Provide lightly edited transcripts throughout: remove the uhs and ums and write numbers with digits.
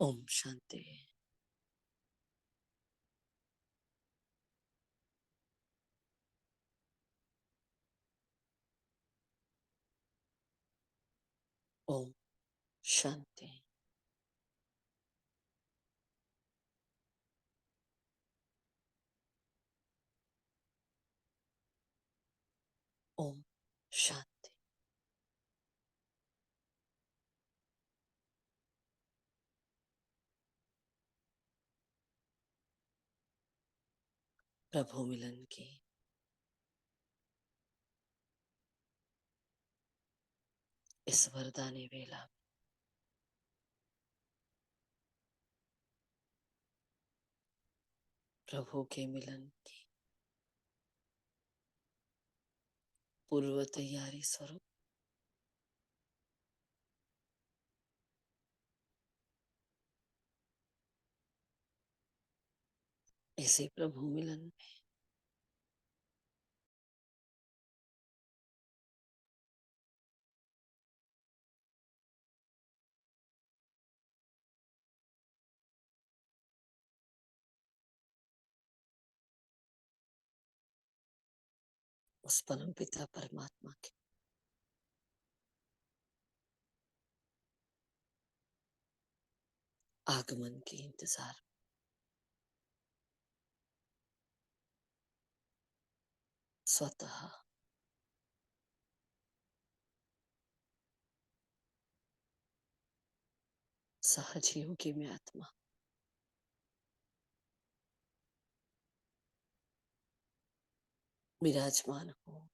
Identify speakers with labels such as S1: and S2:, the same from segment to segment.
S1: ओम शांति। ओम शांति। ओम शांति। प्रभु मिलन की इस वरदानी वेला प्रभु के मिलन की पूर्व तैयारी स्वरूप इसी प्रभु मिलन में उस परम पिता परमात्मा के आगमन के इंतजार स्वतः सहज योगी में आत्मा विराजमान हो,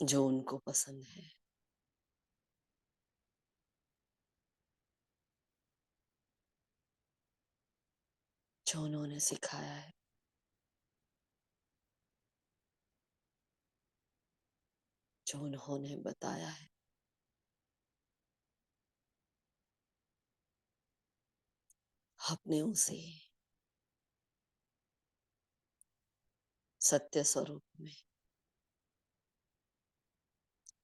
S1: जो उनको पसंद है, जो उन्होंने सिखाया है, जो उन्होंने बताया है, अपने उसे सत्य स्वरूप में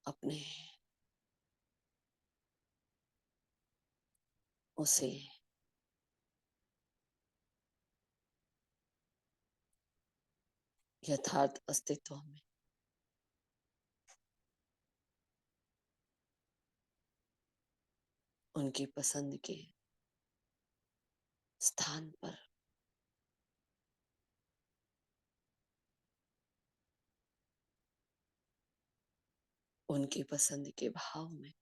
S1: अपने उसे यथार्थ अस्तित्व में उनकी पसंद के स्थान पर उनकी पसंद के भाव में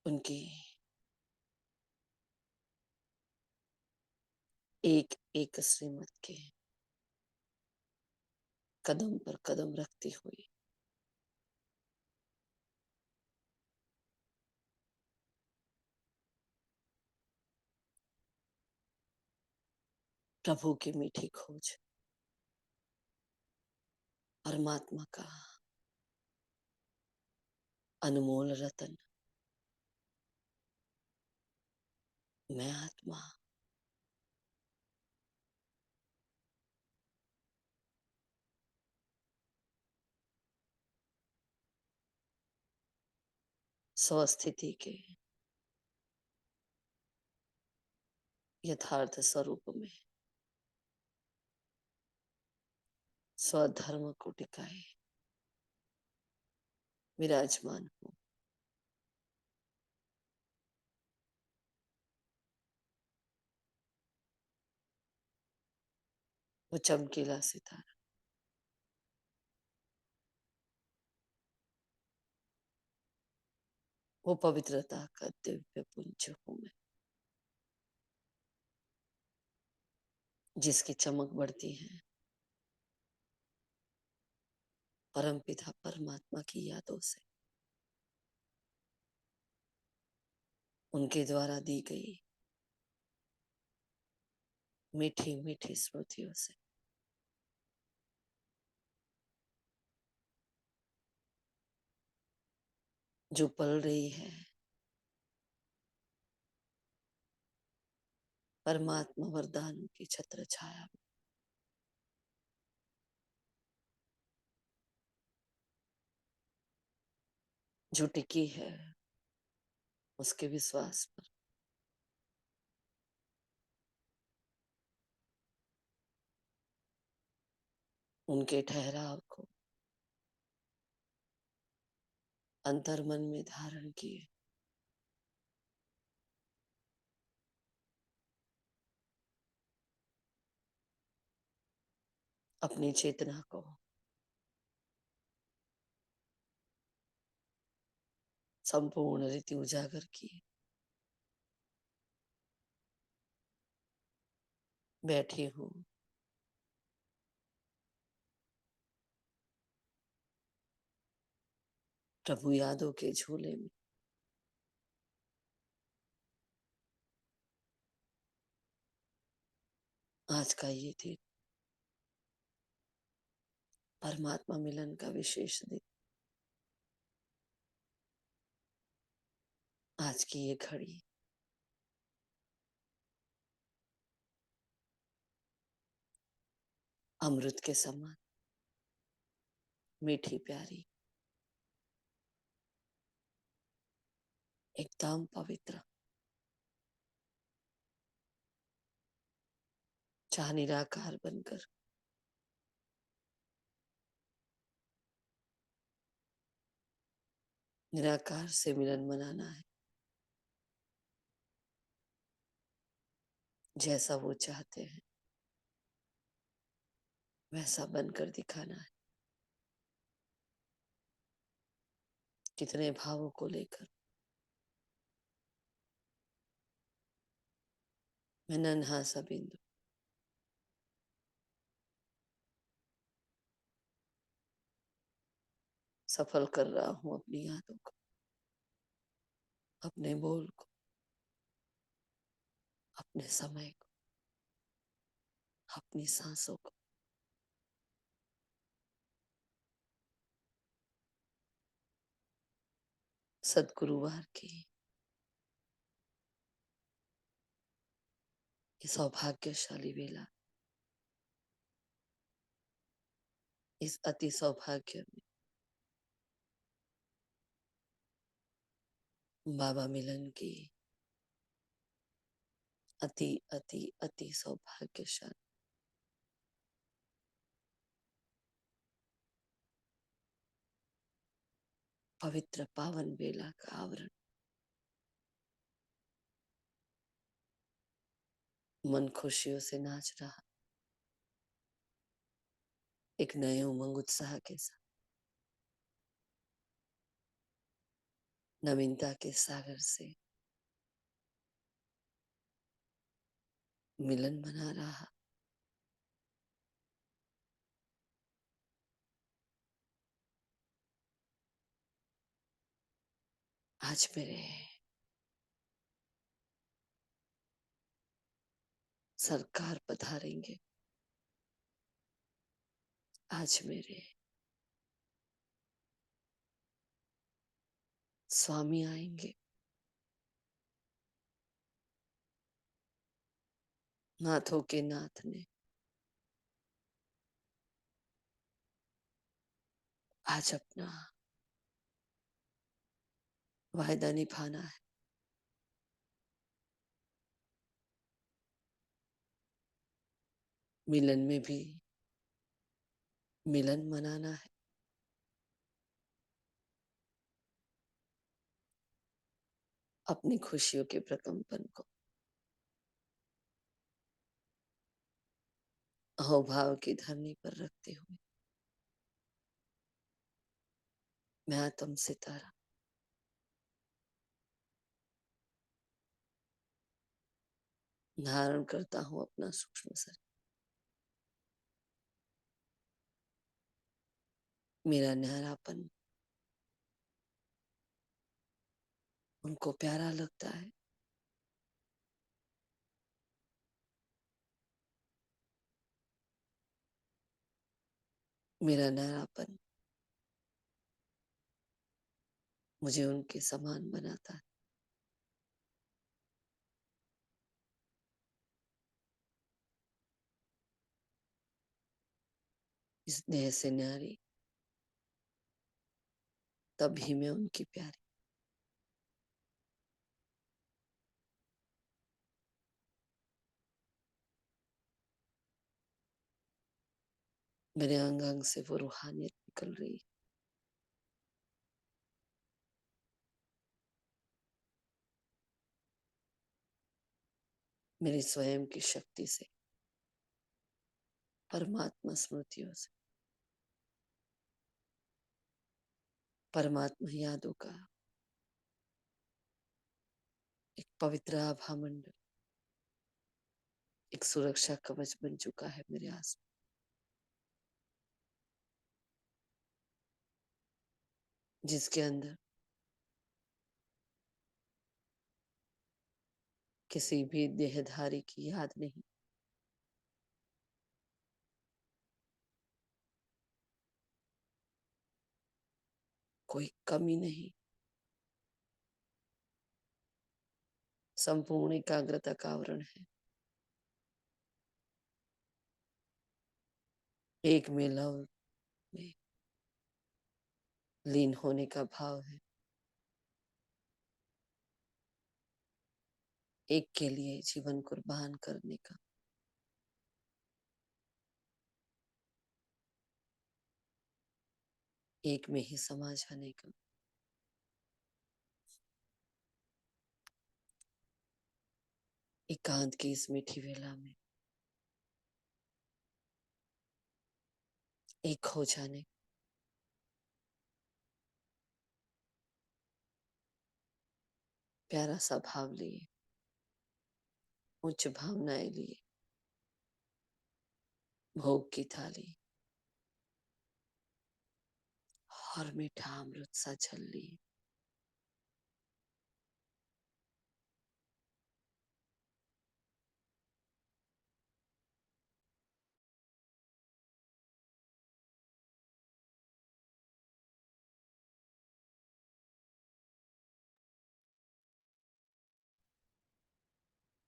S1: उनकी एक एक श्रीमत के कदम पर कदम रखती हुई प्रभु की मीठी खोज, परमात्मा का अनमोल रतन, मैं आत्मा स्वस्थिति के यथार्थ स्वरूप में स्वधर्म को टिकाए विराजमान हो। वो चमकीला सितारा, वो पवित्रता का दिव्य पुंज हूं मैं, जिसकी चमक बढ़ती है परम पिता परमात्मा की यादों से, उनके द्वारा दी गई मीठी मीठी स्मृतियों से। जो पल रही है परमात्मा वरदान की छत्र छाया में, जो टिकी है उसके विश्वास पर, उनके ठहराव को अंतर मन में धारण किए, अपनी चेतना को संपूर्ण रीति उजागर किए, बैठी हूं प्रभु यादों के झूले में। आज का ये दिन परमात्मा मिलन का विशेष दिन, आज की ये घड़ी अमृत के समान मीठी प्यारी, एकदम पवित्र। चाह निराकार बनकर निराकार से मिलन मनाना है, जैसा वो चाहते हैं वैसा बनकर दिखाना है। कितने भावों को लेकर मैं नन्हा सा बिंदु, सफल कर रहा हूं अपनी यादों को, अपने बोल को, अपने समय को, अपनी सांसों को। सदगुरुवार की ये सौभाग्यशाली वेला, इस अति सौभाग्य में बाबा मिलन की अति अति अति सौभाग्यशाली पवित्र पावन बेला का आवरण, मन खुशियों से नाच रहा, एक नए उमंग उत्साह के साथ नवीनता के सागर से मिलन बना रहा। आज मेरे सरकार पधारेंगे, आज मेरे स्वामी आएंगे, नाथों के नाथ ने आज अपना वायदा निभाना है। मिलन में भी मिलन मनाना है, अपनी खुशियों के प्रकंपन को अहोभाव की धरनी पर रखते हुए मैं आत्म सितारा धारण करता हूं अपना सूक्ष्म शरीर। मेरा न्यारापन उनको प्यारा लगता है, मेरा न्यारापन मुझे उनके समान बनाता है। इस देह से न्यारी तभी मैं उनकी प्यारी। मेरे अंग अंग से वो रूहानियत निकल रही है। मेरी स्वयं की शक्ति से, परमात्मा स्मृतियों से, परमात्मा यादों का एक पवित्र आभा मंडल, एक सुरक्षा कवच बन चुका है मेरे आस। जिसके अंदर किसी भी देहधारी की याद नहीं, कोई कमी नहीं, संपूर्ण एकाग्रता का आवरण है। एक में लव में लीन होने का भाव है, एक के लिए जीवन कुर्बान करने का। एक में ही समा जाने का। एकांत की इस मीठी वेला में एक हो जाने, प्यारा सा भाव लिए, उच्च भावनाएं लिए, भोग की थाली और मीठा अमृत सा जल लिए।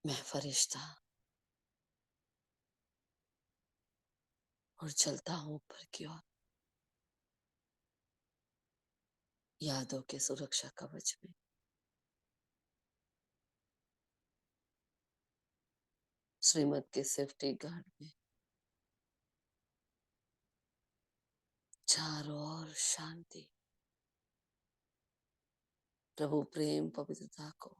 S1: मैं फरिश्ता और चलता हूं ऊपर की ओर, यादों के सुरक्षा कवच में। श्रीमत के सेफ्टी गार्ड में चारों ओर शांति, प्रभु प्रेम पवित्रता को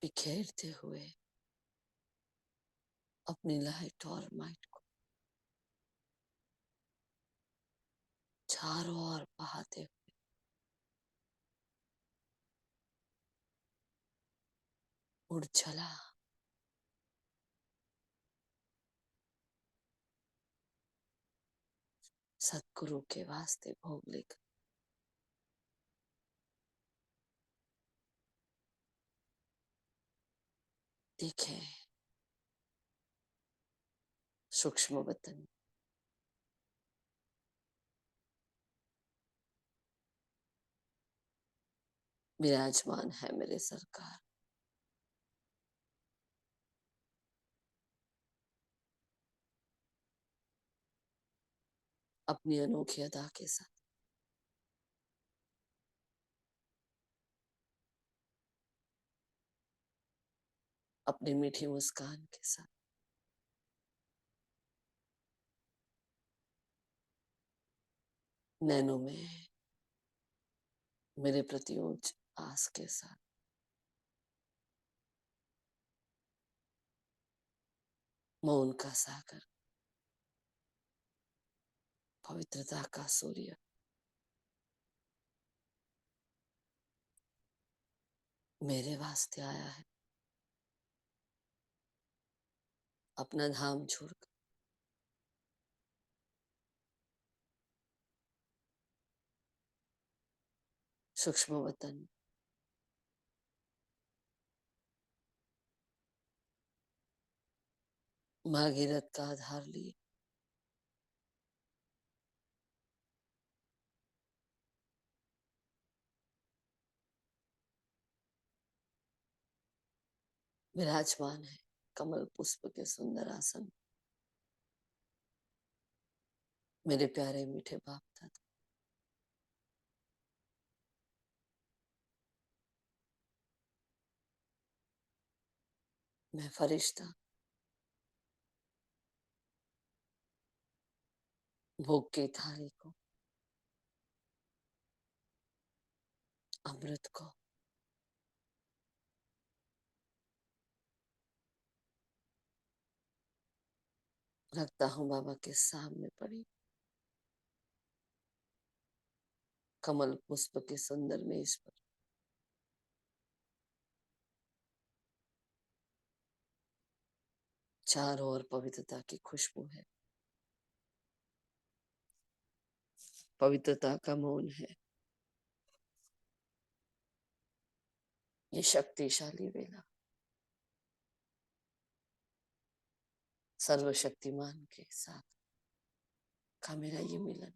S1: बिखेरते हुए अपनी लाइट और माइट को चारों ओर बहाते हुए उड़ चला। सतगुरु के वास्ते भोग लेकर देखे सूक्ष्म वतन विराजमान है मेरे सरकार। अपनी अनोखी अदा के साथ, अपनी मीठी मुस्कान के साथ, नैनों में मेरे प्रति ऊंच आस के साथ, मौन का सागर, पवित्रता का सूर्य मेरे वास्ते आया है। अपना धाम छोड़कर सूक्ष्म वतन भागीरथ का आधार लिए विराजमान है कमल पुष्प के सुंदर आसन। मेरे प्यारे मीठे बाप दादा, मैं फरिश्ता भोग की थाली को, अमृत को रखता हूँ बाबा के सामने पड़ी कमल पुष्प की सुंदर मेज पर। चारों ओर पवित्रता की खुशबू है, पवित्रता का मौन है। ये शक्तिशाली वेला सर्वशक्तिमान के साथ का मेरा ये मिलन,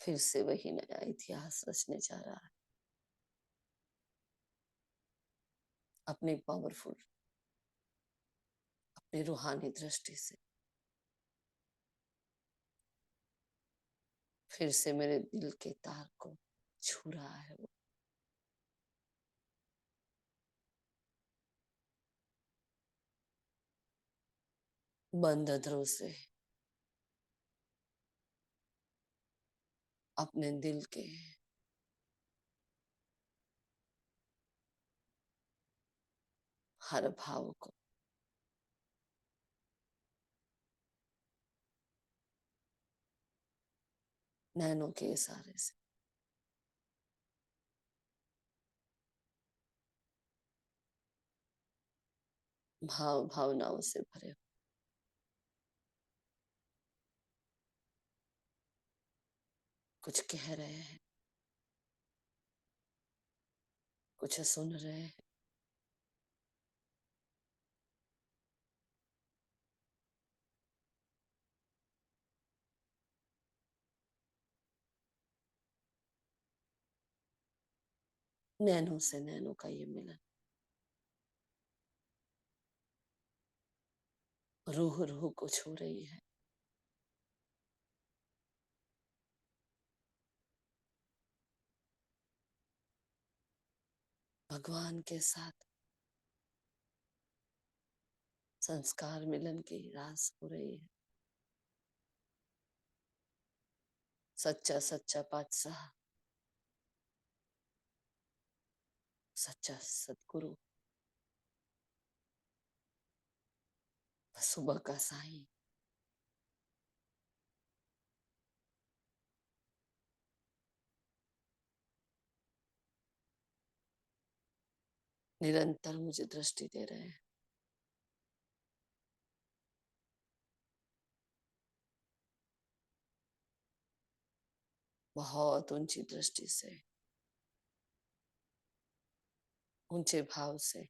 S1: फिर से वही नया इतिहास रचने जा रहा है। अपनी पावरफुल, अपनी रूहानी दृष्टि से फिर से मेरे दिल के तार को छू रहा है वो। बंद अधरों से अपने दिल के हर भाव को नैनों के इशारे से भाव भावनाओं से भरे कुछ कह रहे हैं, कुछ सुन रहे हैं। नैनों से नैनों का ये मिलन रूह रूह को छू रही है। भगवान के साथ संस्कार मिलन की रास हो रही है। सच्चा सच्चा पातशाह, सच्चा सतगुरु, सुबह का साईं निरंतर मुझे दृष्टि दे रहे हैं। बहुत ऊंची दृष्टि से, ऊंचे भाव से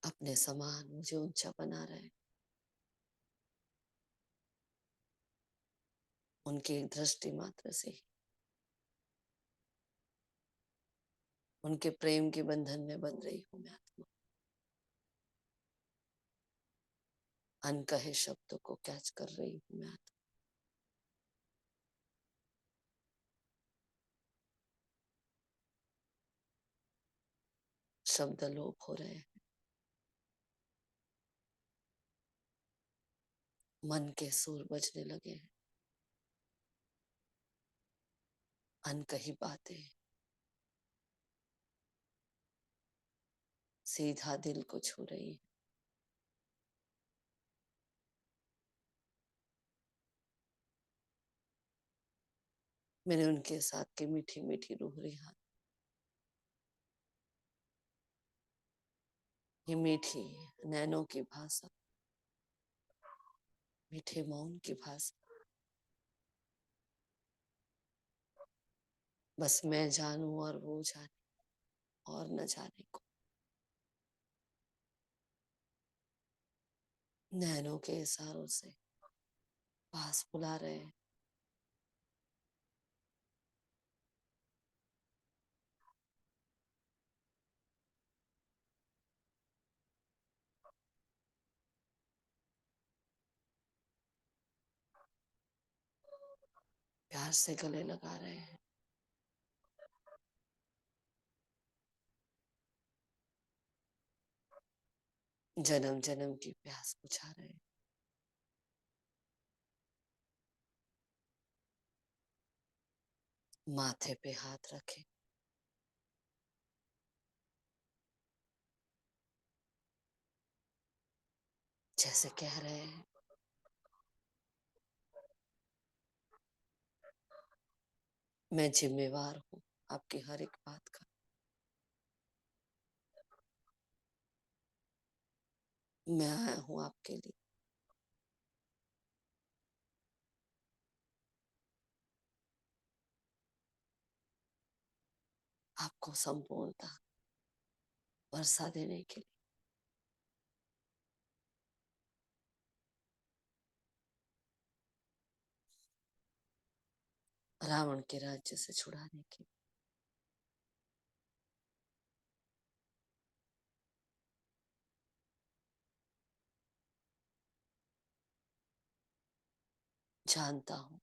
S1: अपने समान मुझे ऊंचा बना रहे हैं। उनकी एक दृष्टि मात्र से ही, उनके प्रेम के बंधन में बन रही हूं मैं आत्मा। अनकहे शब्दों को कैच कर रही हूं मैं आत्मा। शब्द लोप हो रहे हैं, मन के सुर बजने लगे हैं। अनकही बातें सीधा दिल को छू रही है। मैंने उनके साथ की मीठी मीठी रूह रिहा, ये मीठी नैनों की भाषा, मीठे मौन की भाषा, बस मैं जानूं और वो जाने और न जाने को। नैनों के इशारों से पास बुला रहे हैं। प्यार से गले लगा रहे हैं। जन्म जन्म की प्यास बुझा रहे हैं। माथे पे हाथ रखे, जैसे कह रहे हैं मैं जिम्मेवार हूं आपकी हर एक बात का। मैं आया हूं आपके लिए। आपको संपूर्णता वर्षा देने के लिए। रावण के राज्य से छुड़ाने के लिए। जानता हूं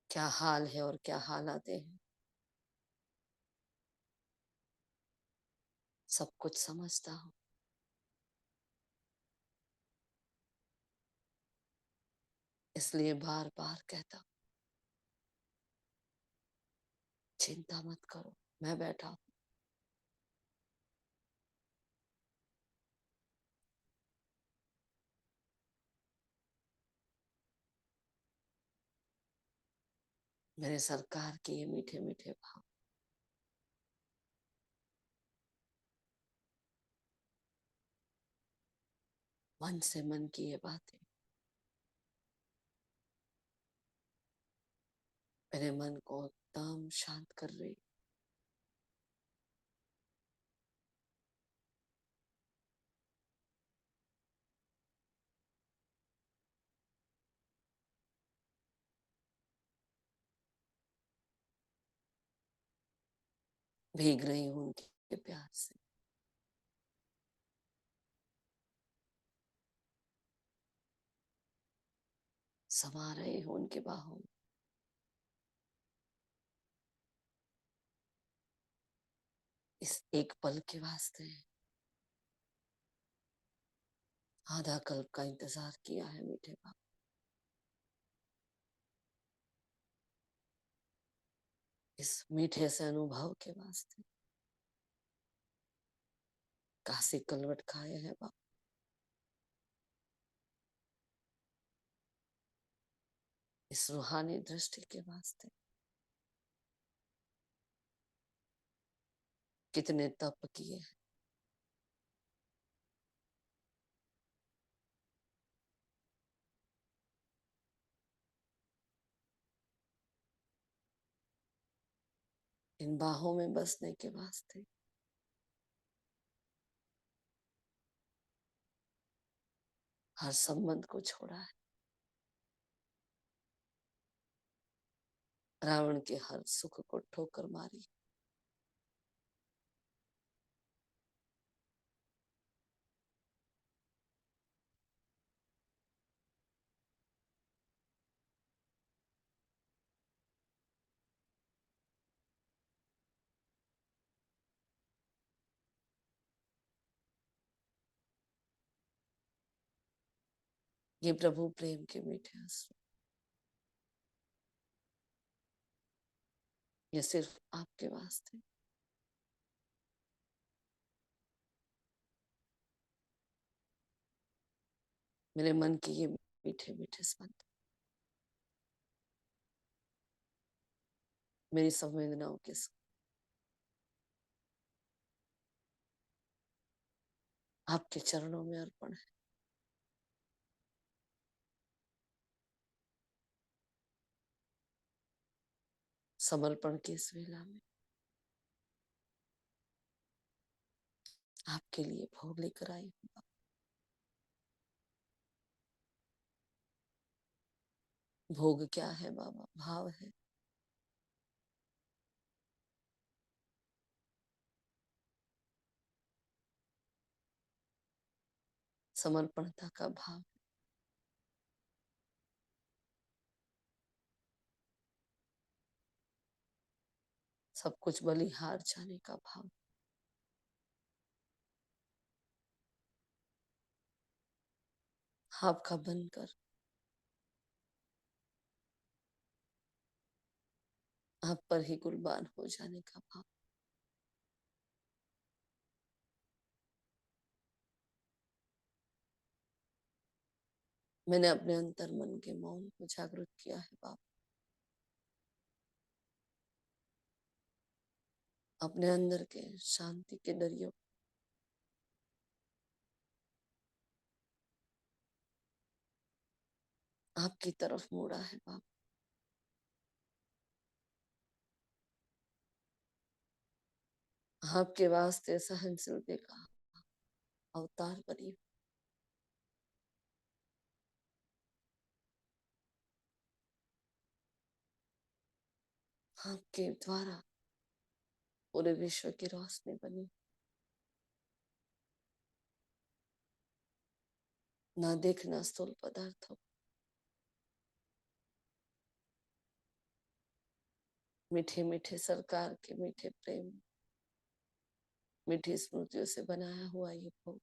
S1: क्या हाल है और क्या हालात हैं। सब कुछ समझता हूं। इसलिए बार बार कहता हूं चिंता मत करो, मैं बैठा हूं। मेरे सरकार के ये मीठे मीठे भाव मन से मन की ये बातें मेरे मन को एकदम शांत कर रही। भीग रही हूं उनके प्यार से। समा रही हूं उनके बाहों में। इस एक पल के वास्ते आधा कल्प का इंतजार किया है मीठे बाप। इस मीठे से अनुभव के वास्ते काशी कलवट खाए हैं बाप। इस रूहानी दृष्टि के वास्ते कितने तप किए हैं। इन बाहों में बसने के वास्ते हर संबंध को छोड़ा है। रावण के हर सुख को ठोकर मारी। ये प्रभु प्रेम के मीठे आंसू, ये सिर्फ आपके वास्ते। मेरे मन के ये मीठे मीठे स्पंद मेरी संवेदनाओं के आपके चरणों में अर्पण है। समर्पण की इस वेला में आपके लिए भोग लेकर आई हूँ। भोग क्या है बाबा, भाव है। समर्पणता का भाव, सब कुछ बलिहार जाने का भाव, आपका बनकर आप पर ही कुर्बान हो जाने का भाव, मैंने अपने अंतर मन के मौन को जागृत किया है बाप। अपने अंदर के शांति के दरियो आपकी तरफ मोड़ा है बाप। आपके वास्ते सहनशीलता का अवतार बनी, आपके द्वारा पूरे विश्व की रोशनी बनी। ना देखना स्थूल पदार्थों, मीठे मीठे सरकार के मीठे प्रेम, मीठी स्मृतियों से बनाया हुआ ये भोग,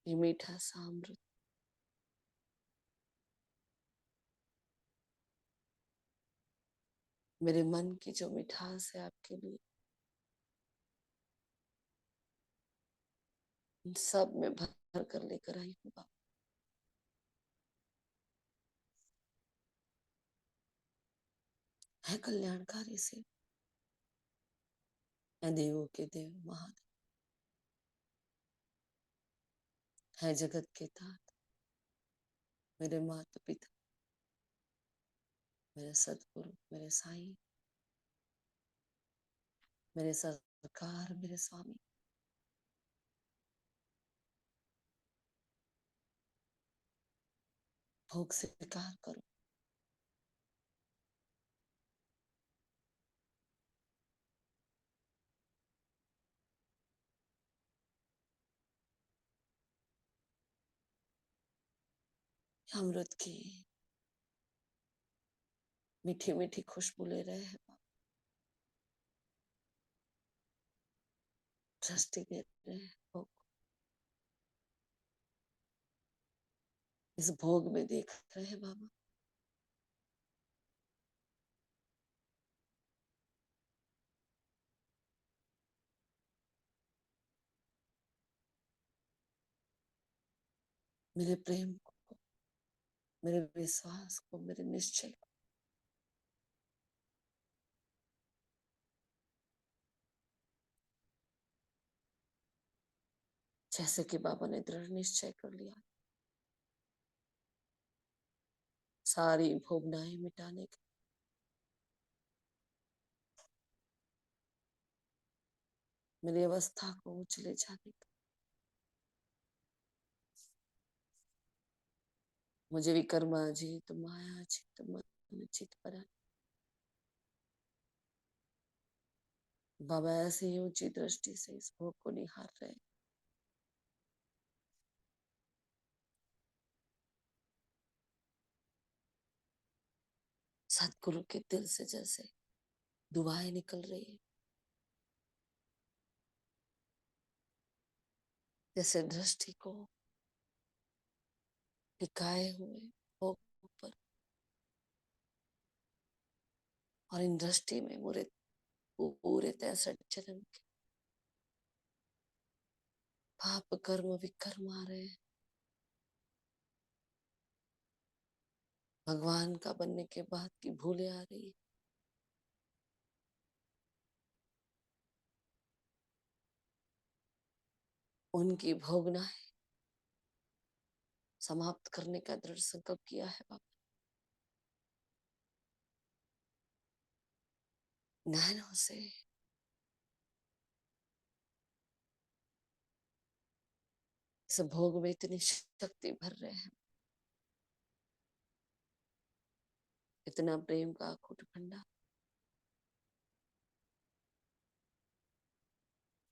S1: ये मीठा सा अमृत मेरे मन की जो मिठास है आपके लिए, इन सब में भर कर लेकर आई हूँ बाप। है कल्याणकारी से, है देवों के देव महादेव, है जगत के तात, मेरे माता पिता, मेरे सदगुरु, मेरे साईं, मेरे सरकार, मेरे स्वामी, भोग स्वीकार करो। अमृत की मीठी मीठी खुशबू ले रहे हैं बाप, दृष्टि दे रहे हैं भोग, इस भोग में देख रहे हैं बाबा। मेरे प्रेम को, मेरे विश्वास को, मेरे निश्चय को, जैसे कि बाबा ने दृढ़ निश्चय कर लिया सारी भोगनाएं मिटाने का, मेरी अवस्था को उछले जाने का, मुझे विकर्मा जी तो माया जी तो मन चित पर बाबा ऐसे ही ऊंची दृष्टि से इस भोग को निहार रहे। सतगुरु के दिल से जैसे दुआएं निकल रही है, जैसे दृष्टि को टिकाए हुए भोग पर, और इन दृष्टि में पूरे पूरे 63 जन्म के पाप कर्म विकर्म आ रहे हैं। भगवान का बनने के बाद की भूलें आ रही है, उनकी भोगनाएं समाप्त करने का दृढ़ संकल्प किया है बाबा। नैनों से इस भोग में इतनी शक्ति भर रहे हैं, इतना प्रेम का अकूट भंडार,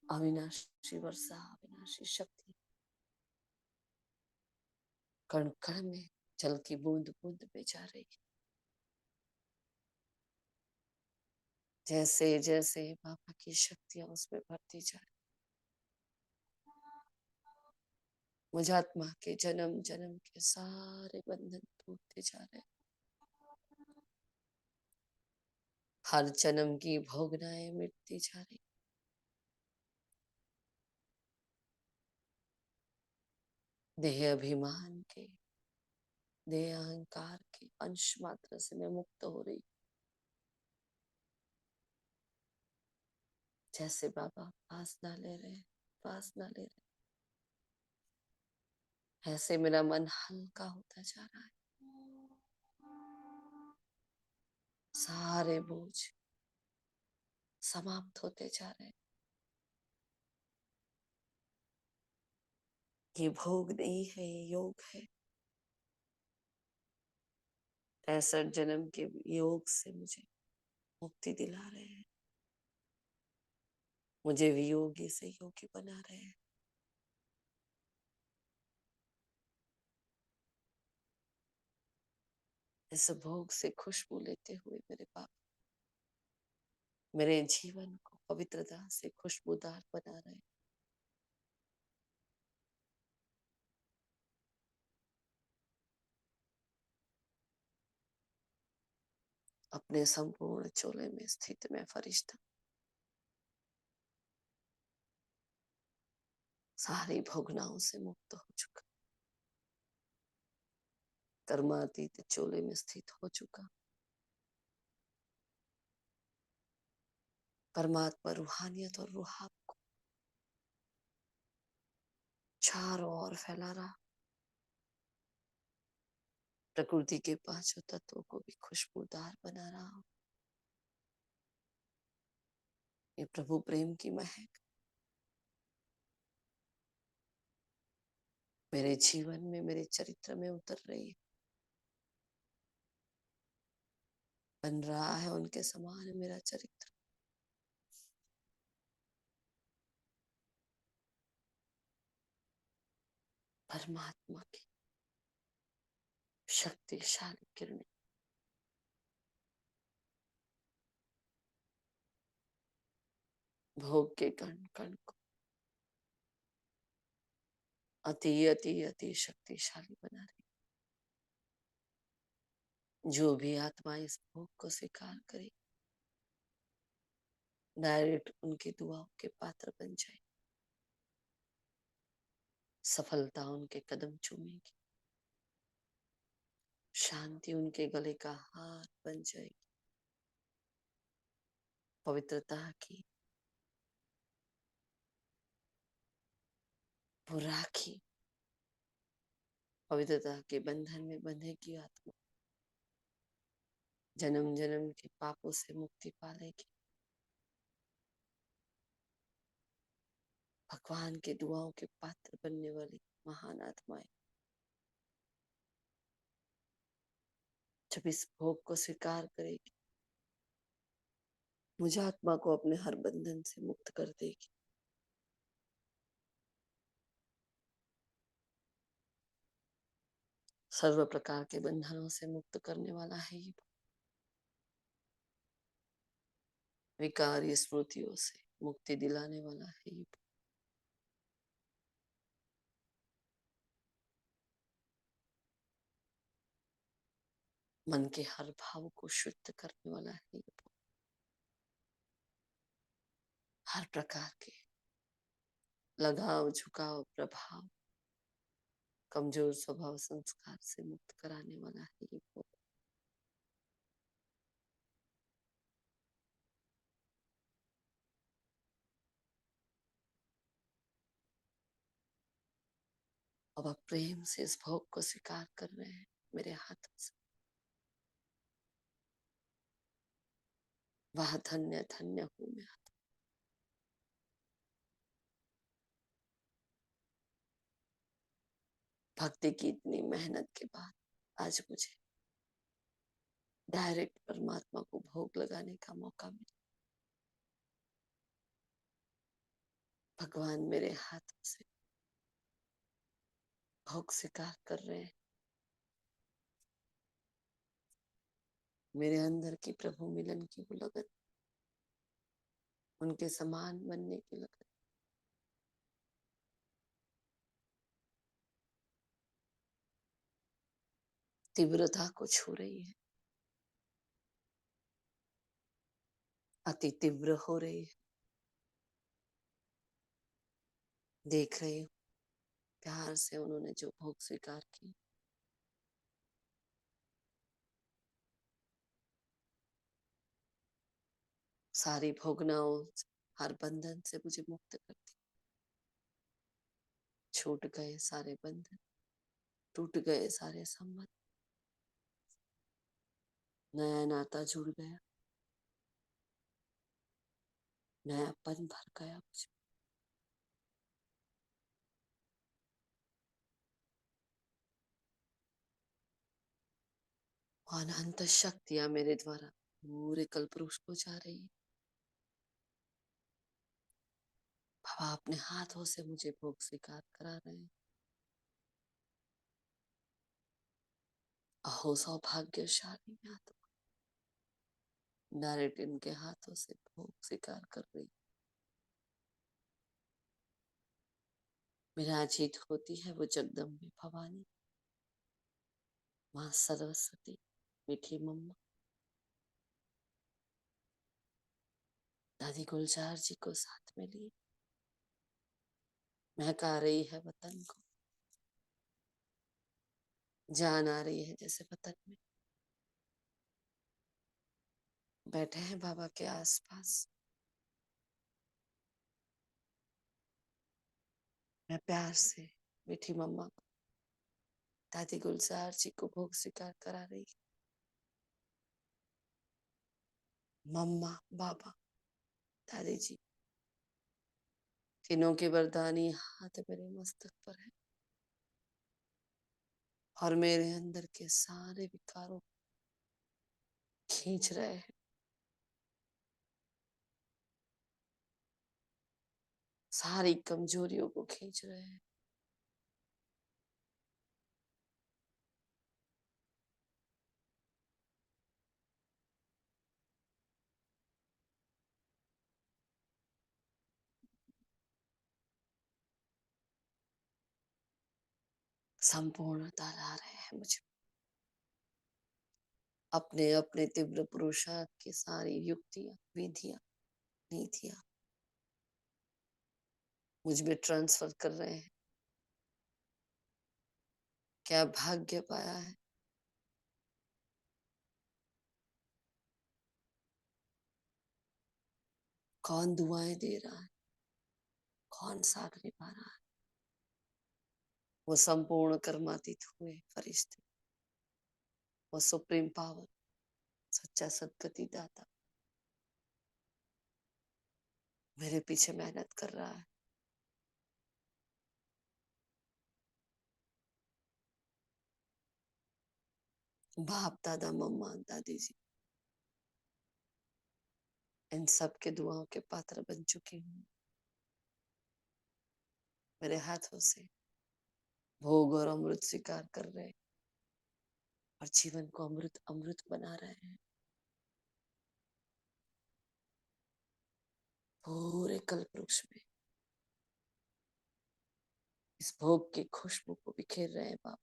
S1: अविनाशी वर्षा, अविनाशी शक्ति, कण कण में जल की बूंद बूंद में जा रही है। जैसे जैसे बाबा की शक्तियां उसमें भरती जा रही, मुझ आत्मा के जन्म जन्म के सारे बंधन टूटते जा रहे, हर जन्म की भोगनाएं मिटती जा रही, देह अभिमान के, देह अहंकार के अंश मात्र से मैं मुक्त हो रही। जैसे बाबा पास ना ले रहे, पास ना ले रहे, ऐसे मेरा मन हल्का होता जा रहा है। सारे बोझ समाप्त होते जा रहे। ये भोग नहीं है, ये योग है। 63 जन्म के योग से मुझे मुक्ति दिला रहे हैं, मुझे वियोगी से योगी बना रहे हैं। इस भोग से खुशबू लेते हुए मेरे बाबा मेरे जीवन को पवित्रता से खुशबूदार बना रहे हैं। अपने संपूर्ण चोले में स्थित मैं फरिश्ता सारी भोगनाओं से मुक्त हो चुका, कर्मातीत चोले में स्थित हो चुका। परमात्मा रूहानियत और रूहाब को चारों ओर फैला रहा, प्रकृति के पांचों तत्वों को भी खुशबूदार बना रहा हूं। ये प्रभु प्रेम की महक मेरे जीवन में, मेरे चरित्र में उतर रही है। बन रहा है उनके समान मेरा चरित्र। परमात्मा की शक्तिशाली किरण भोग के कण कण को अति अति अति शक्तिशाली बना रही। जो भी आत्मा इस भोग को स्वीकार करे, डायरेक्ट उनकी दुआओं के पात्र बन जाए। सफलता उनके कदम चूमेगी, शांति उनके गले का हार बन जाएगी। पवित्रता की वो राखी, पवित्रता के बंधन में बंधेगी आत्मा, जन्म जन्म के पापों से मुक्ति पालेगी। भगवान के दुआओं के पात्र बनने वाली महान आत्माएं जब इस भोग को स्वीकार करेगी, मुझे आत्मा को अपने हर बंधन से मुक्त कर देगी। सर्व प्रकार के बंधनों से मुक्त करने वाला है ये। विकारी स्मृतियों से मुक्ति दिलाने वाला है ये। मन के हर भाव को शुद्ध करने वाला है ये। हर प्रकार के लगाव, झुकाव, प्रभाव, कमजोर स्वभाव संस्कार से मुक्त कराने वाला है ये भोग। अब आप प्रेम से इस भोग को स्वीकार कर रहे हैं मेरे हाथों से। वह धन्य धन्य हूं मैं। भक्ति की इतनी मेहनत के बाद आज मुझे डायरेक्ट परमात्मा को भोग लगाने का मौका मिला। भगवान मेरे हाथों से भोग स्वीकार कर रहे हैं। मेरे अंदर की प्रभु मिलन की वो लगन, उनके समान बनने की लगन, तीव्रता को छू रही है, अति तीव्र हो रही है। देख रही हूँ प्यार से उन्होंने जो भोग स्वीकार की, सारी भोगनाओं, हर बंधन से मुझे मुक्त कर दी। छूट गए सारे बंधन, टूट गए सारे संबंध, नया नाता जुड़ गया, नयापन भर गया मुझे। अनंत शक्तियां मेरे द्वारा पूरे कल्पवृक्ष को जा रही है। बाबा अपने हाथों से मुझे भोग स्वीकार करा रहे हैं। अहो सौभाग्यशाली मैं आत्मा, डायरेक्ट इनके हाथों से भोग स्वीकार कर रही। मेरा जीत होती है वो जगदम्बे भवानी, माँ सरस्वती, मीठी मम्मा, दादी गुलजार जी को साथ में लिए महका रही है वतन को। जान आ रही है जैसे वतन में। बैठे हैं बाबा के आसपास। मैं प्यार से मीठी मम्मा को, दादी गुलजार जी को भोग स्वीकार करा रही। मम्मा, बाबा, दादी जी, तीनों के वरदानी हाथ मेरे मस्तक पर है और मेरे अंदर के सारे विकारों को खींच रहे हैं। सारी कमजोरियों को खींच रहे हैं। संपूर्णता ला रहे हैं मुझे। अपने अपने तीव्र पुरुषार्थ की सारी युक्तियां, विधियां, नीतियां मुझ में ट्रांसफर कर रहे हैं। क्या भाग्य पाया है। कौन दुआएं दे रहा है, कौन साथ निभा रहा है। वो संपूर्ण कर्मातीत हुए फरिश्ते, वो सुप्रीम पावर, सच्चा सदगति दाता मेरे पीछे मेहनत कर रहा है। बाप, दादा, मम्मा, दादी जी, इन सब के दुआओं के पात्र बन चुकी हूँ। मेरे हाथों से भोग और अमृत स्वीकार कर रहे और जीवन को अमृत अमृत बना रहे हैं। पूरे कल्प वृक्ष में इस भोग की खुशबू को बिखेर रहे हैं बाप।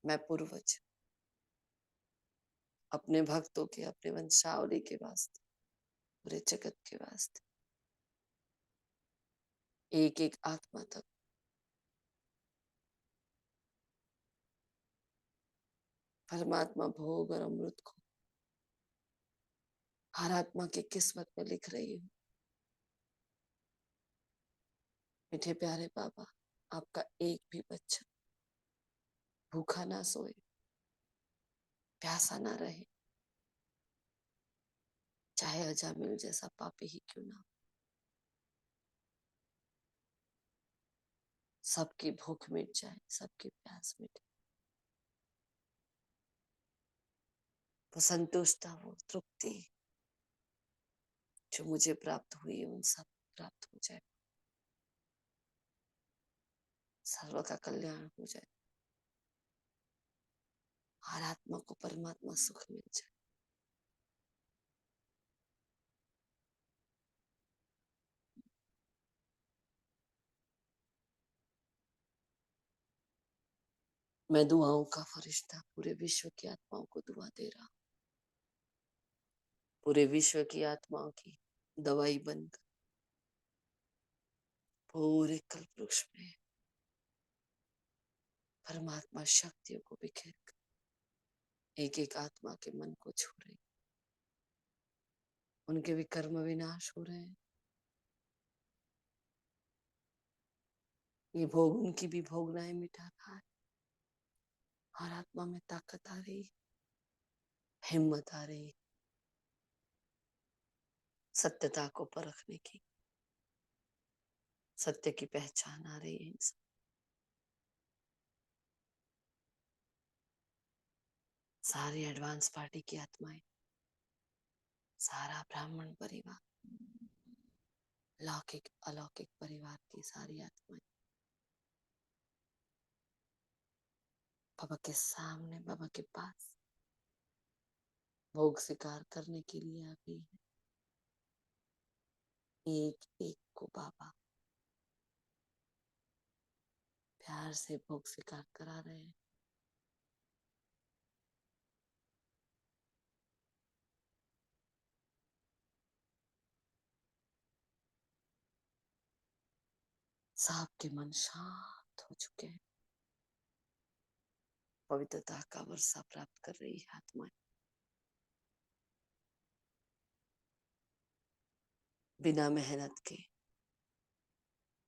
S1: मैं पूर्वज अपने भक्तों के, अपने वंशावली के वास्ते, पूरे जगत के वास्ते, एक एक आत्मा तक परमात्मा भोग और अमृत को हर आत्मा की किस्मत में लिख रही हूँ। मीठे प्यारे बाबा, आपका एक भी बच्चा भूखा ना सोए, प्यासा ना रहे, चाहे अजामिल जैसा पापी ही क्यों ना हो। सबकी भूख मिट जाए, सबकी प्यास मिटे, वो संतुष्टता, वो तृप्ति जो मुझे प्राप्त हुई उन सब प्राप्त हो जाए। सर्व का कल्याण हो जाए। हर आत्मा को परमात्मा सुख मिल जाए। मैं दुआओं का फरिश्ता पूरे विश्व की आत्माओं को दुआ दे रहा हूं। पूरे विश्व की आत्माओं की दवाई बनकर पूरे कल्प वृक्ष में परमात्मा शक्तियों को बिखेर कर एक एक आत्मा के मन को छू रही। उनके भी कर्म विनाश हो रहे हैं। ये भोग उनकी भी भोगनाएं मिटा रहा है। हर आत्मा में ताकत आ रही, हिम्मत आ रही, सत्यता को परखने की, सत्य की पहचान आ रही है। सारी एडवांस पार्टी की आत्माएं, सारा ब्राह्मण परिवार, लौकिक अलौकिक परिवार की सारी आत्माएं बाबा के सामने, बाबा के पास भोग स्वीकार करने के लिए आ गई है। एक एक को बाबा प्यार से भोग स्वीकार करा रहे हैं। सबके मन शांत हो चुके हैं। पवित्रता का वर्षा प्राप्त कर रही है आत्माएं। बिना मेहनत के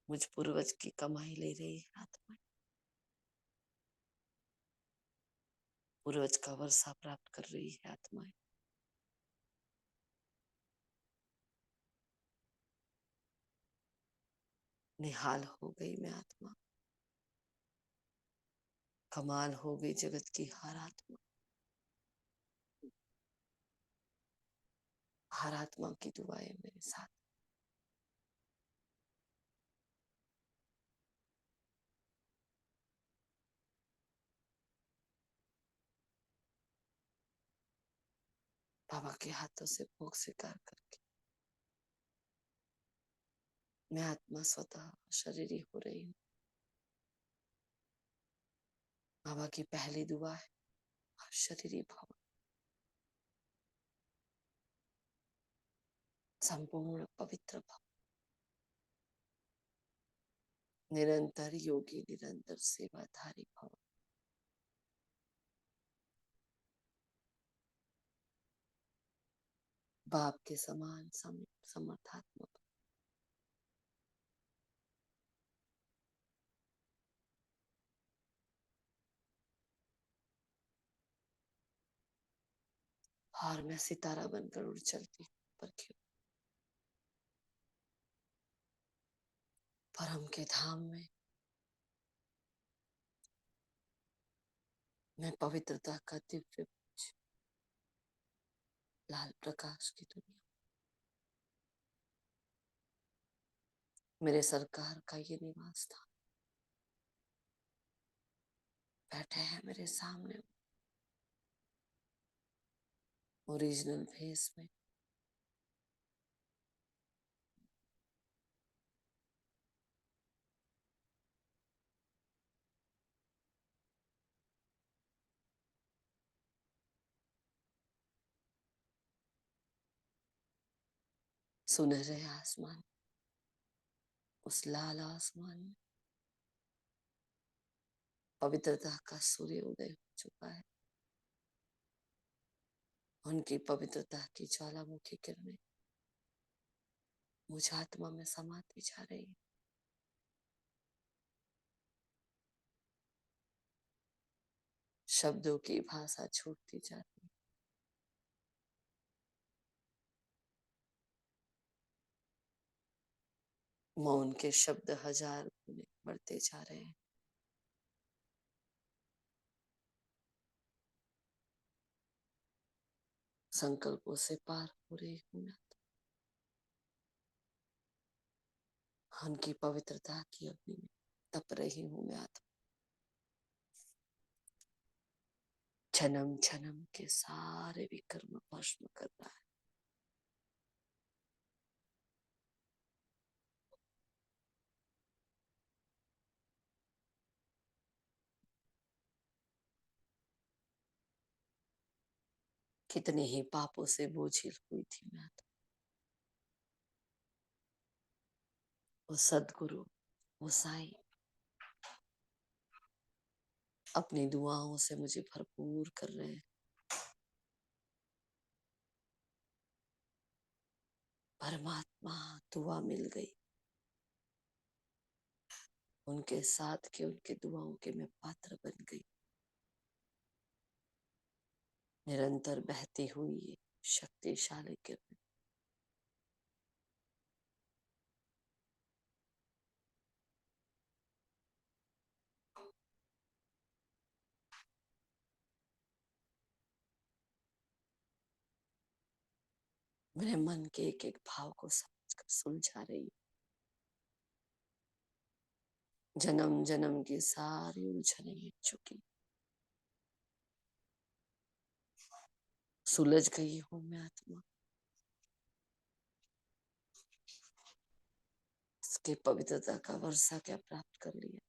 S1: मुझ पूर्वज की कमाई ले रही है आत्माएं। पूर्वज का वर्षा प्राप्त कर रही है आत्माएं। निहाल हो गई मैं आत्मा, कमाल हो गई जगत की हर आत्मा। हर आत्मा की दुआएं मेरे साथ। बाबा के हाथों से भोग स्वीकार करके मैं आत्मा स्वतः शरीरी हो रही हूँ। बाबा की पहली दुआ है, आप शरीरी भाव, संपूर्ण पवित्र भाव, निरंतर योगी, निरंतर सेवाधारी भाव। बाप के समान समर्थात्मक और मैं सितारा बनकर उड़ चलती हूँ पर क्यों परम के धाम में। मैं पवित्रता का दिव्य लाल प्रकाश की दुनिया, मेरे सरकार का ये निवास था। बैठे हैं मेरे सामने ओरिजिनल फेस में। सुनहरे आसमान, उस लाल आसमान में पवित्रता का सूर्य उदय हो चुका है। उनकी पवित्रता की ज्वालामुखी किरणें मुझ आत्मा में समाती जा रही है। शब्दों की भाषा छूटती जा रही है। मौन के शब्द हजार गुने बढ़ते जा रहे हैं। संकल्पों से पार हो रही हूँ मैं। उनकी पवित्रता की अग्नि में तप रही हूँ मैं आत्मा। जन्म जन्म के सारे विकर्म भस्म कर रहा है। कितने ही पापों से बोझिल हुई थी मैं तो। वो सदगुरु, वो साईं अपनी दुआओं से मुझे भरपूर कर रहे हैं। परमात्मा दुआ मिल गई, उनके साथ के उनके दुआओं के मैं पात्र बन गई। निरंतर बहती हुई ये शक्तिशाली किरण मेरे मन के एक एक भाव को समझकर सुलझा रही है। जन्म जन्म की सारी उलझने मिट चुकी, सुलझ गई हूं मैं आत्मा। इसके पवित्रता का वर्षा क्या प्राप्त कर लिया।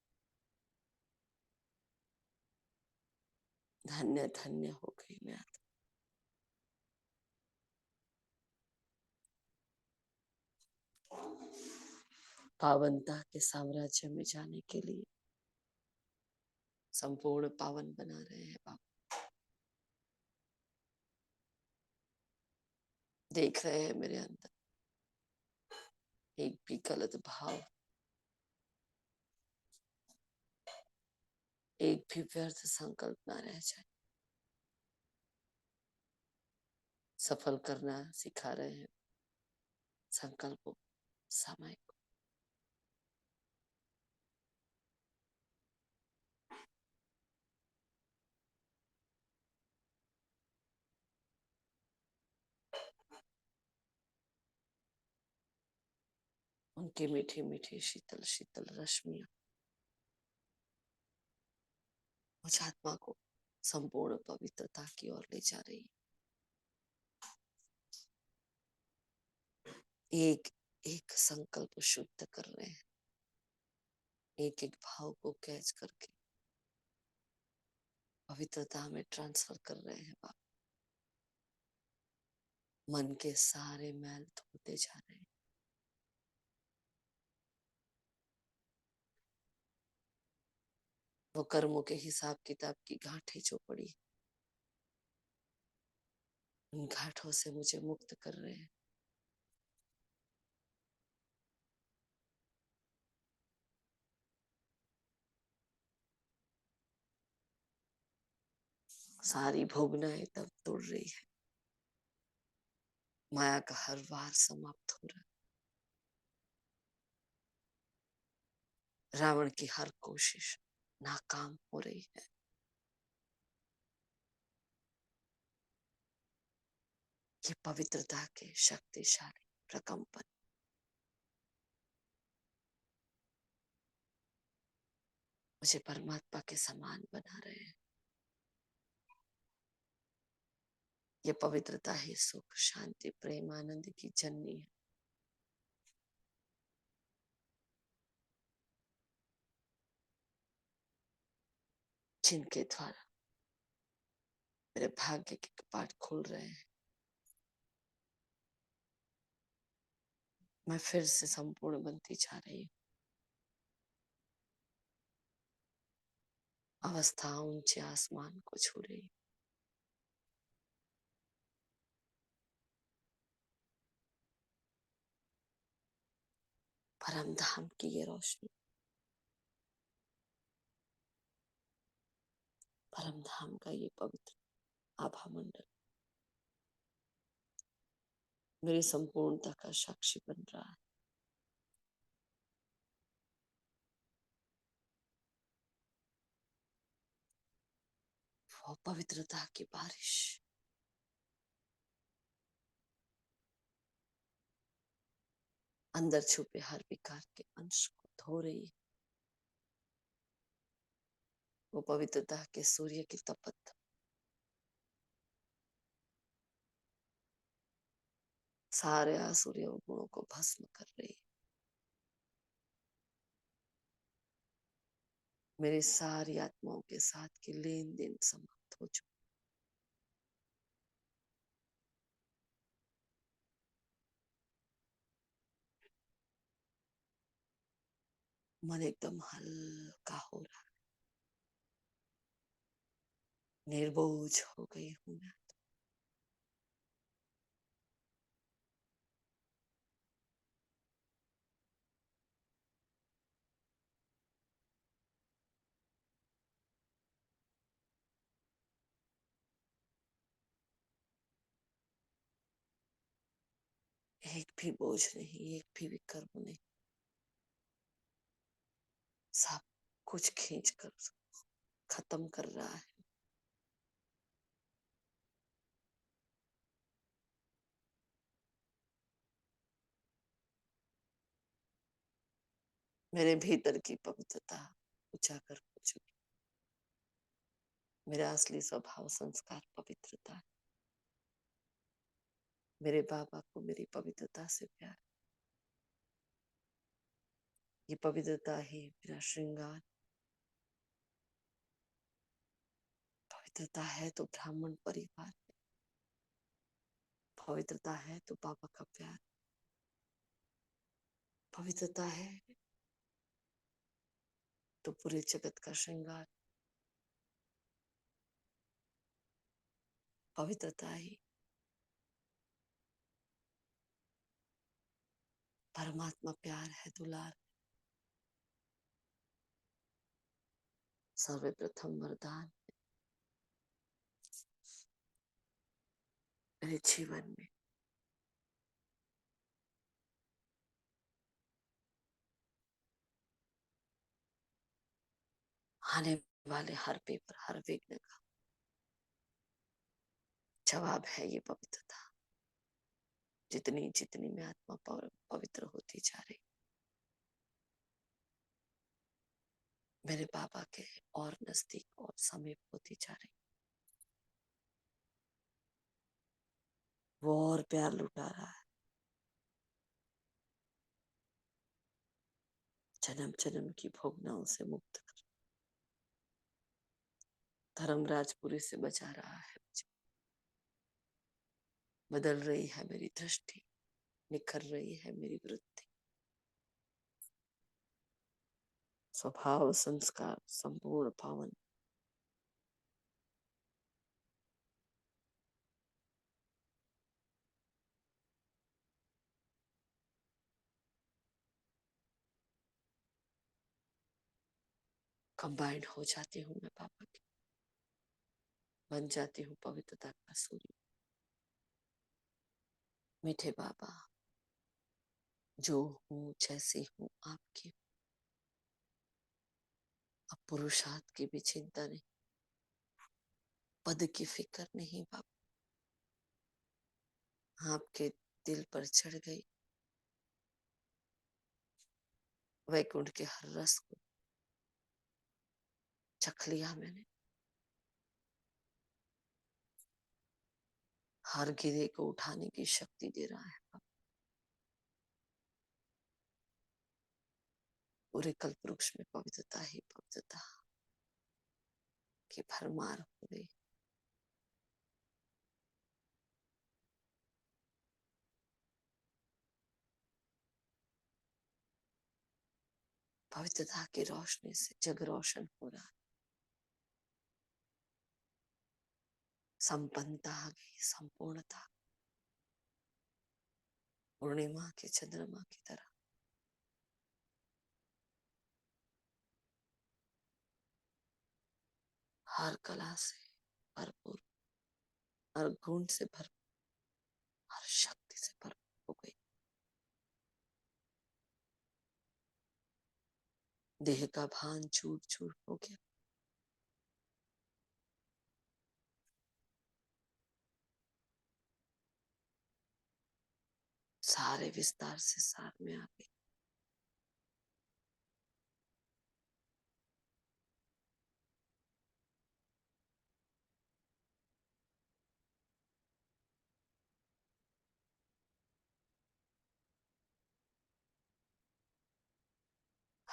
S1: धन्य धन्य हो गई मैं आत्मा। पावनता के साम्राज्य में जाने के लिए संपूर्ण पावन बना रहे हैं बाबा। देख रहे हैं मेरे अंदर एक भी गलत भाव, एक भी व्यर्थ संकल्प ना रह जाए। सफल करना सिखा रहे हैं संकल्पों, समय को। उनकी मीठी मीठी शीतल शीतल रश्मियां मुझ आत्मा को संपूर्ण पवित्रता की ओर ले जा रही है। एक एक संकल्प शुद्ध कर रहे हैं, एक एक भाव को कैच करके पवित्रता में ट्रांसफर कर रहे हैं बाबा। मन के सारे मैल धोते जा रहे हैं। वो कर्मों के हिसाब किताब की गांठें जो पड़ी, उन गांठों से मुझे मुक्त कर रहे हैं। सारी भोगनाएं तब तोड़ रही है। माया का हर वार समाप्त हो रहा है। रावण की हर कोशिश नाकाम हो रही है। ये पवित्रता के शक्तिशाली प्रकंपन मुझे परमात्मा के समान बना रहे हैं। ये पवित्रता ही सुख शांति प्रेम आनंद की जननी है। जिनके द्वारा मेरे भाग्य के कपाट खुल रहे हैं। मैं फिर से संपूर्ण बनती जा रही हूँ। अवस्था ऊंचे आसमान को छू रही है। परम धाम की ये रोशनी, परम धाम का ये पवित्र आभा मंडल मेरी संपूर्णता का साक्षी बन रहा है। वो पवित्रता की बारिश अंदर छुपे हर विकार के अंश को धो रही है। वो पवित्रता के सूर्य की तपत सारे आसुरी गुणों को भस्म कर रही है। मेरी सारी आत्माओं के साथ की लेन देन समाप्त हो चुकी। मन एकदम हल्का हो रहा है, निर्बोझ हो गई हूं मैं। एक भी बोझ नहीं, एक भी विकर्म नहीं, सब कुछ खींच कर खत्म कर रहा है। मेरे भीतर की पवित्रता उजागर हो चुकी। मेरा असली स्वभाव संस्कार पवित्रता है। मेरे बाबा को मेरी पवित्रता से प्यार। ये पवित्रता ही मेरा श्रृंगार। पवित्रता है तो ब्राह्मण परिवार, पवित्रता है तो बाबा का प्यार, पवित्रता है तो पूरे जगत का श्रृंगार। पवित्रता ही परमात्मा प्यार है, दुलार। सर्वप्रथम वरदान मेरे जीवन में। आने वाले हर पेपर, हर विघ्न का जवाब है ये पवित्रता। जितनी जितनी मैं आत्मा पवित्र होती जा रही, मेरे बाबा के और नजदीक और समीप होती जा रही। वो और प्यार लुटा रहा है। जन्म जन्म की भोगनाओं से मुक्त कर धर्मराजपुरी से बचा रहा है मुझे। बदल रही है मेरी दृष्टि, निखर रही है मेरी वृत्ति। स्वभाव संस्कार संपूर्ण पावन। कंबाइंड हो जाती हूँ मैं पापा की, बन जाती हूँ पवित्रता का सूर्य। मीठे बाबा, जो हूँ जैसी हूँ आपकी, अब पुरुषार्थ की भी चिंता नहीं, पद की फिक्र नहीं बाबा। आपके दिल पर चढ़ गई, वैकुंठ के हर रस को चख लिया मैंने। हर गिरे को उठाने की शक्ति दे रहा है बाबा। पूरे कल्प वृक्ष में पवित्रता ही पवित्रता की भरमार हो गई। पवित्रता की रोशनी से जग रोशन हो रहा है। संपन्नता आ गई, संपूर्णता, पूर्णिमा के चंद्रमा की तरह। हर कला से भरपूर, हर गुण से भरपूर, हर शक्ति से भरपूर हो गई। देह का भान चूर चूर हो गया। सारे विस्तार से सार में आ गई।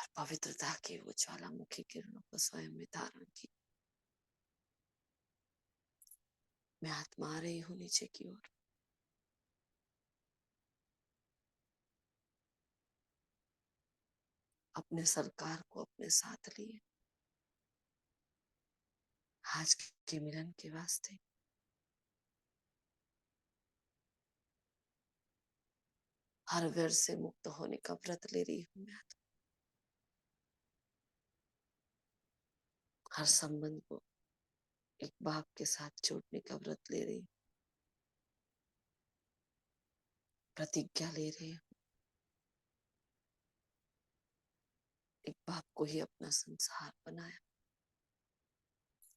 S1: और पवित्रता की वो ज्वालामुखी किरणों को स्वयं में धारण की। मैं आत्मा आ रही हूँ नीचे की ओर। अपने सरकार को अपने साथ लिए आज के मिलन के वास्ते हर व्यर्थ से मुक्त होने का व्रत ले रही हूँ मैं। हर संबंध को एक बाप के साथ जोड़ने का व्रत ले रही हूँ। प्रतिज्ञा ले रही हूँ एक बाप को ही अपना संसार बनाया,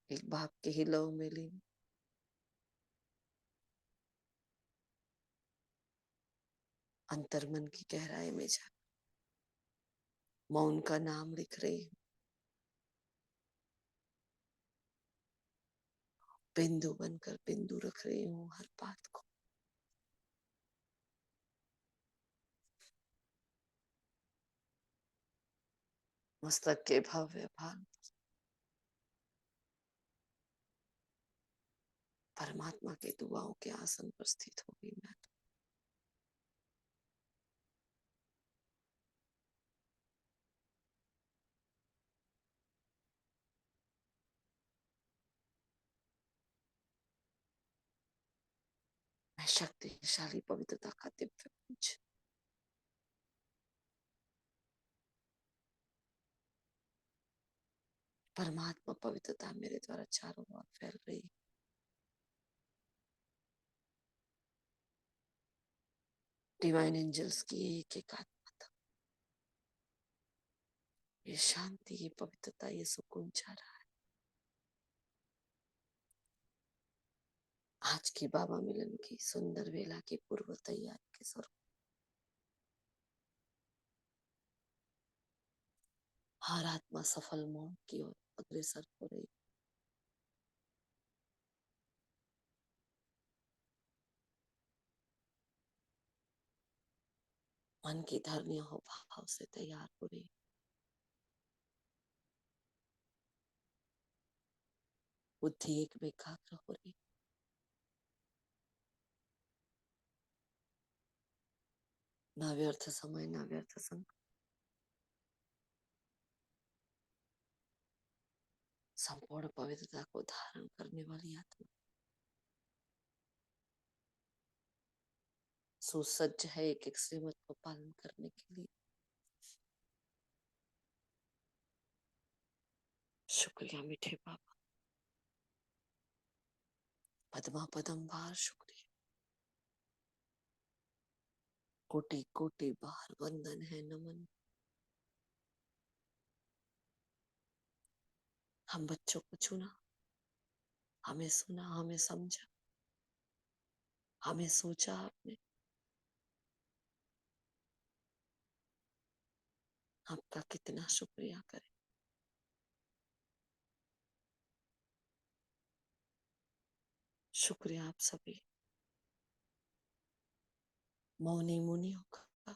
S1: एक बाप के ही लव में लीन। अंतर्मन की गहराई में जा मौन का नाम लिख रही हूँ। बिंदु बनकर बिंदु रख रही हूँ हर बात को। मस्तक के भव्य भाग परमात्मा के दुआओं के आसन पर स्थित हो गई मैं। मैं शक्तिशाली पवित्रता का दिव्य पुंज, परमात्मा पवित्रता मेरे द्वारा चारों ओर फैल रही। डिवाइन एंजल्स की एक एक आत्मा, ये शांति, ये पवित्रता, ये सुकून जा रहा है। आज की बाबा मिलन की सुंदर वेला की पूर्व तैयारी के स्वरूप हर आत्मा सफल मौन की ओर अग्रसर हो रही। मन की धरनी हो भाव से तैयार हो रही। बुद्धि एक में एकाग्र हो रही। ना व्यर्थ समय, ना व्यर्थ संग, संपूर्ण पवित्रता को धारण करने वाली आत्मा सुसज्ज है एक एक श्रीमत को पालन करने के लिए। शुक्रिया मीठे बाबा, पद्मा पदमबार शुक्रिया, कोटि कोटि बार वंदन है, नमन। हम बच्चों को चुना, हमें सुना, हमें समझा, हमें सोचा आपने। आपका कितना शुक्रिया करें। शुक्रिया आप सभी मौनी मुनियों का,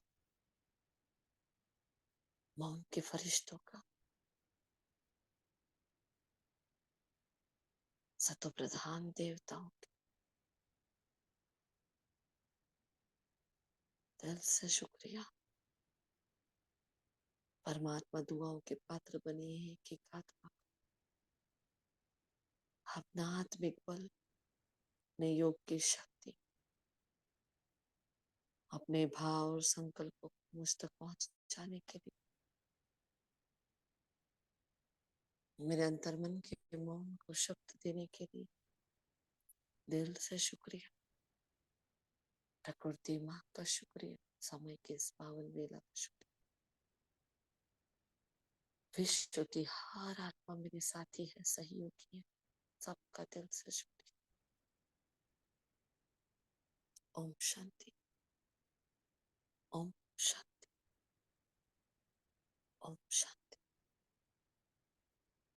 S1: मौन के फरिश्तों का, सतो प्रधान देवताओं के दिल से शुक्रिया। परमात्मा दुआओं के पात्र बने हैं कि आत्मा अपना आत्मिक बल, अपने योग की शक्ति, अपने भाव और संकल्पों को मुझ तक पहुंचाने के लिए, मेरे अंतर्मन के मौन को शक्ति देने के लिए दिल से शुक्रिया। प्रकृति माँ का शुक्रिया, समय के इस पावन वेला का शुक्रिया। विश्व की हर आत्मा मेरे साथी है, सहयोगी है, सबका दिल से शुक्रिया। ओम शांति।